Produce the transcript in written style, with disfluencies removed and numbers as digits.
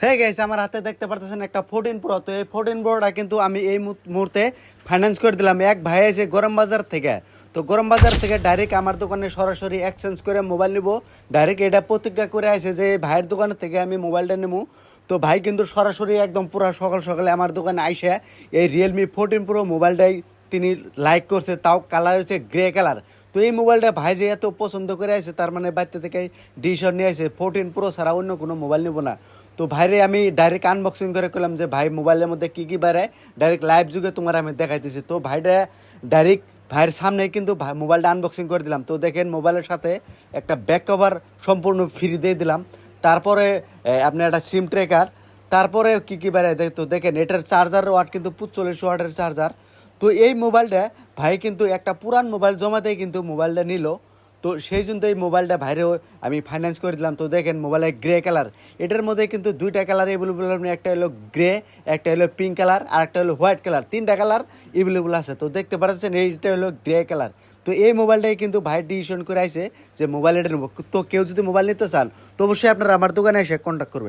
হ্যাঁ গাইস, আমার হাতে দেখতে পারতেছেন একটা 14 প্রো। তো এই 14 প্রোটা কিন্তু আমি এই মুহূর্তে ফাইন্যান্স করে দিলাম এক ভাই এসে গরম বাজার থেকে। তো গরম বাজার থেকে ডাইরেক্ট আমার দোকানে সরাসরি এক্সচেঞ্জ করে মোবাইল নিব। ডাইরেক্ট এটা প্রতিজ্ঞা করে আসে যে ভাইয়ের দোকান থেকে আমি মোবাইলটা নেব। তো ভাই কিন্তু সরাসরি একদম পুরা সকাল সকালে আমার দোকানে আইসে এই রিয়েলমি 14 প্রো মোবাইলটাই তিনি লাইক করছে, তাও কালার হচ্ছে গ্রে কালার। তো এই মোবাইলটা ভাই যে এত পছন্দ করে আছে, তার মানে বাড়িতে থেকে ডিসিশন নিয়ে আসে 14 প্রো ছাড়া অন্য কোনো মোবাইল নেবো না। তো ভাইরে আমি ডাইরেক্ট আনবক্সিং করে করলাম যে ভাই মোবাইলের মধ্যে কী কী বেড়ায় ডাইরেক্ট লাইভ যুগে তোমার আমি দেখাইতেছি। তো ভাইটা ডাইরেক্ট ভাইয়ের সামনে কিন্তু মোবাইলটা আনবক্সিং করে দিলাম। তো দেখেন মোবাইলের সাথে একটা ব্যাক কভার সম্পূর্ণ ফ্রি দিয়ে দিলাম। তারপরে আপনার একটা সিম ট্রেকার, তারপরে কী কী বেড়ায় তো দেখেন এটার চার্জার ওয়াট কিন্তু 45 ওয়াটের চার্জার। তো এই মোবাইলটা ভাই কিন্তু একটা পুরান মোবাইল জমাতেই কিন্তু মোবাইলটা নিল। তো সেই জন্য এই মোবাইলটা ভাইরেও আমি ফাইন্যান্স করে দিলাম। তো দেখেন মোবাইলের গ্রে কালার, এটার মধ্যে কিন্তু দুইটা কালার এভেলেবল, একটা হলো গ্রে, একটা হলো পিঙ্ক কালার, আর একটা হলো হোয়াইট কালার, তিনটা কালার এভেলেবল আছে। তো দেখতে পাচ্ছেন এইটা হলো গ্রে কালার। তো এই মোবাইলটাই কিন্তু ভাই ডিসিশন করে আইছে যে মোবাইল এটা নেবো। তো কেউ যদি মোবাইল নিতে চান তো অবশ্যই আপনারা আমার দোকানে এসে কন্ট্যাক্ট করবেন।